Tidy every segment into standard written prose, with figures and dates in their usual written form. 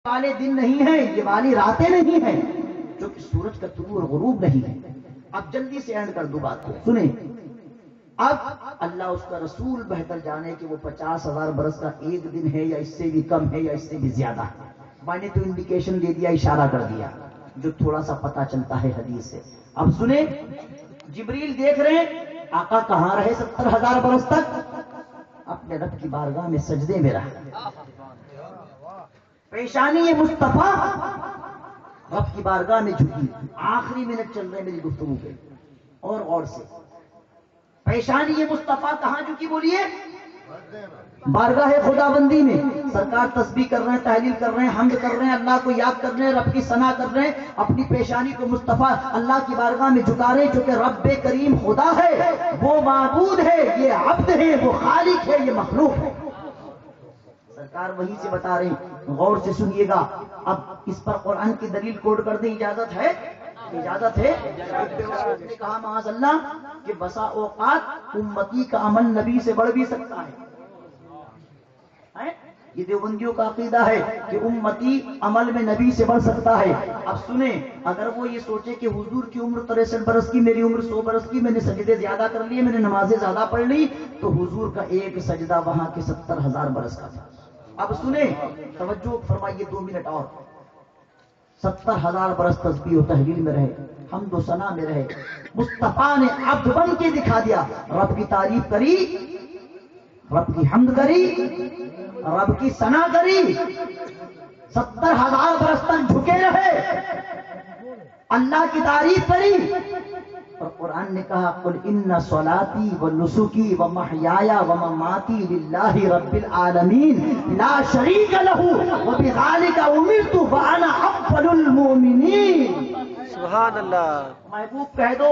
والے دن نہیں ہیں، یہ والی راتیں نہیں ہیں، جو کہ سورج کا طلوع اور غروب نہیں ہے۔ اب جلدی سے اینڈ کر دوں بات کو، سنیں۔ اب اللہ اس کا رسول بہتر جانے کہ وہ 50,000 برس کا ایک دن ہے یا اس سے بھی کم ہے یا اس سے بھی زیادہ ہے۔ میں نے تو انڈیکیشن دے دیا، اشارہ کر دیا جو تھوڑا سا پتا چلتا ہے حدیث سے۔ اب سنیں، جبریل دیکھ رہے ہیں آقا کہاں رہے 70,000 برس تک؟ اپنے رب کی بارگاہ میں سجدے میں رہے، پیشانی مصطفیٰ رب کی بارگاہ میں جھکی۔ آخری منٹ چل رہے میری گفتگو کے، اور سے پیشانی مصطفیٰ کہاں جھکی بولیے؟ بارگاہ خدا بندی میں۔ سرکار تسبیح کر رہے ہیں، تحلیل کر رہے ہیں، حمد کر رہے ہیں، اللہ کو یاد کر رہے ہیں، رب کی ثنا کر رہے ہیں، اپنی پیشانی کو مصطفیٰ اللہ کی بارگاہ میں جھکا رہے ہیں، جو کہ رب کریم خدا ہے، وہ معبود ہے، یہ عبد ہے، وہ خالق ہے، یہ مخلوق ہے۔ سرکار وہیں سے بتا رہے ہیں، غور سے سنیے گا۔ اب اس پر قرآن کی دلیل کوٹ کر دیں، اجازت ہے؟ اجازت ہے؟ نے کہا معاذ اللہ کہ بسا اوقات امتی کا عمل نبی سے بڑھ بھی سکتا ہے۔ یہ دیوبندیوں کا عقیدہ ہے کہ امتی عمل میں نبی سے بڑھ سکتا ہے۔ اب سنیں، اگر وہ یہ سوچے کہ حضور کی عمر 63 برس کی، میری عمر 100 برس کی، میں نے سجدے زیادہ کر لیے، میں نے نمازیں زیادہ پڑھ لی، تو حضور کا ایک سجدہ وہاں کے 70,000 برس کا تھا۔ اب سنیں، توجہ فرمائیے 2 منٹ اور۔ 70,000 برس تسبیح و تحلیل میں رہے، حمد و ثنا میں رہے، مصطفیٰ نے عبد بن کے دکھا دیا، رب کی تعریف کری، رب کی حمد کری، رب کی ثنا کری، 70,000 برس تک جھکے رہے، اللہ کی تعریف کری۔ اور قرآن نے کہا قل ان صلاتی و نسکی و محیایا و مماتی للہ رب العالمین لا شریک لہ وبذالک امرت وانا اول المؤمنین۔ سبحان اللہ۔ محبوب کہہ دو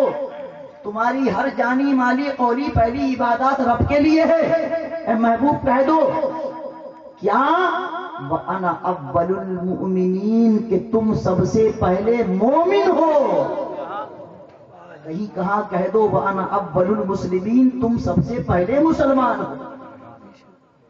تمہاری ہر جانی مالی قولی پہلی عبادات رب کے لیے ہے۔ اے محبوب کہہ دو کیا وانا اول المؤمنین، کہ تم سب سے پہلے مومن ہو۔ کہیں کہا کہہ دو وانا اول المسلمین، تم سب سے پہلے مسلمان ہو،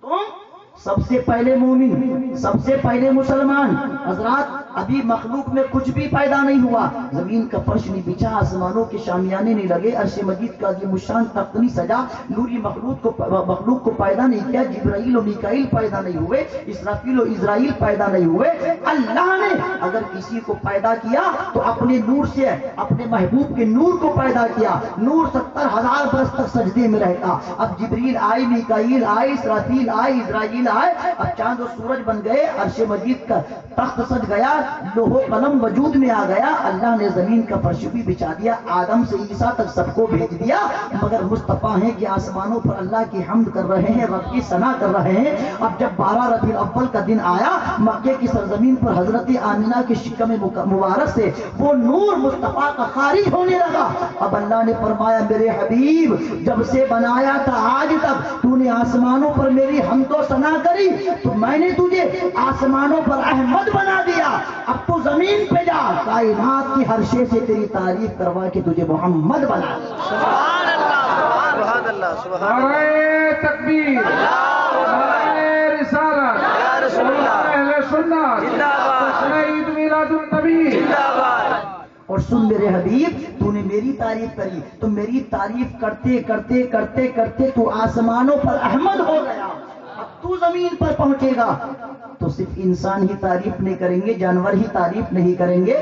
تم سب سے پہلے مومن، سب سے پہلے مسلمان۔ حضرات ابھی مخلوق میں کچھ بھی پیدا نہیں ہوا، زمین کا فرش نہیں بچھا، آسمانوں کے شامیانے نہیں لگے، عرش مجید کا عظیم الشان تخت نہیں سجا، نوری مخلوق کو پیدا نہیں کیا، جبرائیل و میکائیل پیدا نہیں ہوئے، اسرافیل و اسرائیل پیدا نہیں ہوئے۔ اللہ نے اگر کسی کو پیدا کیا تو اپنے نور سے، اپنے محبوب کے نور کو پیدا کیا۔ نور 70,000 برس تک سجدے میں رہتا۔ اب جبریل آئے، میکائیل آئے، اسرافیل آئے، اسرائیل آئے، اب چاند و سورج بن گئے، عرش مجید کا تخت سج گیا، لوح و قلم وجود میں آ گیا، اللہ نے زمین کا فرش بھی بچھا دیا، آدم سے عیسیٰ تک سب کو بھیج دیا، مگر مصطفیٰ ہیں کہ آسمانوں پر اللہ کی حمد کر رہے ہیں، رب کی ثنا کر رہے ہیں۔ اب جب 12 ربیع الاول کا دن آیا، مکے کی سرزمین پر حضرت آمنہ کے شکم مبارک سے وہ نور مصطفیٰ کا خارج ہونے لگا۔ اب اللہ نے فرمایا میرے حبیب جب سے بنایا تھا آج تک تو نے آسمانوں پر میری حمد و ثنا کری، تو میں نے تجھے آسمانوں پر احمد بنا دیا، اب تو زمین پہ جا، کائنات کی ہر شے سے تیری تعریف کروا کے تجھے محمد بنا دیا۔ سبحان اللہ، سبحان اللہ، سبحان اللہ۔ نعرہ تکبیر، نعرہ رسالت، یا رسول اللہ، اہل سنت، زندہ باد، جشن عید میلاد النبی۔ زندہ باد۔ اور سن میرے حبیب تو نے میری تعریف کری، تو میری تعریف کرتے کرتے کرتے کرتے تو آسمانوں پر احمد ہو گیا، اب تو زمین پر پہنچے گا تو صرف انسان ہی تعریف نہیں کریں گے، جانور ہی تعریف نہیں کریں گے،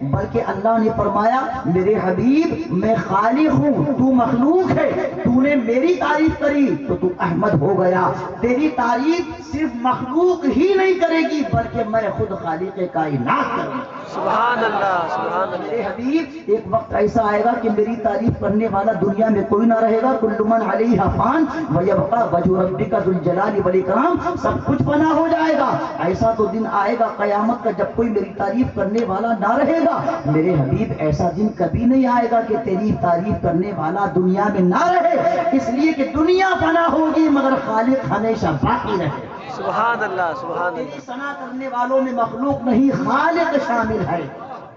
بلکہ اللہ نے فرمایا میرے حبیب میں خالق ہوں، تو مخلوق ہے، تو نے میری تعریف کری تو تو احمد ہو گیا۔ تیری تعریف صرف مخلوق ہی نہیں کرے گی بلکہ میں خود خالق کائنات کروں گا۔ سبحان اللہ، سبحان اللہ۔ میرے حبیب ایک وقت ایسا آئے گا کہ میری تعریف کرنے والا دنیا میں کوئی نہ رہے گا، کل من علیہا فان ویبقی وجہ ربک ذو الجلال والاکرام، سب کچھ فنا ہو جائے گا۔ ایسا تو دن آئے گا قیامت کا جب کوئی میری تعریف کرنے والا نہ رہے گا۔ میرے حبیب ایسا دن کبھی نہیں آئے گا کہ تیری تعریف کرنے والا دنیا میں نہ رہے، اس لیے کہ دنیا فنا ہوگی مگر خالق ہمیشہ باقی رہے۔ سبحان اللہ، سبحان تیری اللہ۔ ثنا کرنے والوں میں مخلوق نہیں خالق شامل ہے۔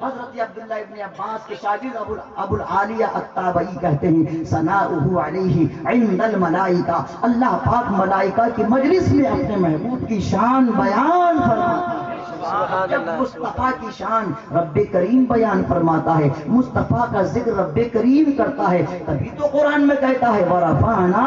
حضرت عبداللہ ابن عباس کے شاگرد ابو العالیہ الطابئی کہتے ہیں ثناؤہ علیہ عند الملائکہ، اللہ پاک ملائکہ کی مجلس میں اپنے محبوب کی شان بیان فرماتا ہے۔ سبحان جب اللہ، مصطفیٰ کی شان رب کریم بیان فرماتا ہے، مصطفیٰ کا ذکر رب کریم کرتا ہے، تبھی تو قرآن میں کہتا ہے وَرَفَعْنَا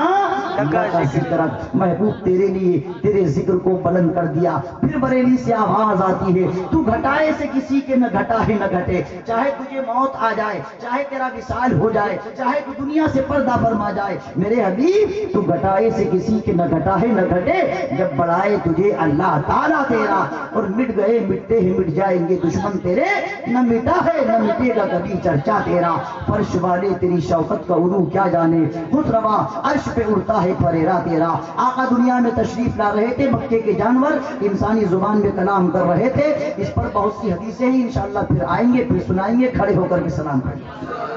لَكَ ذِكْرَكَ، محبوب تیرے لیے تیرے ذکر کو بلند کر دیا۔ پھر بریلی سے آواز آتی ہے، تو گھٹائے سے کسی کے نہ گھٹا ہے نہ گھٹے، چاہے تجھے موت آ جائے، چاہے تیرا وصال ہو جائے، چاہے تو دنیا سے پردہ فرما جائے، میرے حبیب تو گھٹائے سے کسی کے نہ گھٹا ہے نہ گھٹے، جب بڑھائے تجھے اللہ تعالیٰ تیرا، اور مٹ گئے مٹتے ہی مٹ جائیں گے دشمن تیرے، نہ مٹا ہے نہ مٹے گا کبھی چرچا تیرا، فرش والے تیری شوقت کا علو کیا جانے، خود روا عرش پہ اڑتا ہے پریرا تیرا۔ آقا دنیا میں تشریف لا رہے تھے، مکے کے جانور انسانی زبان میں کلام کر رہے تھے، اس پر بہت سی حدیثیں ہیں، انشاءاللہ پھر آئیں گے، پھر سنائیں گے، کھڑے ہو کر کے سلام کریں۔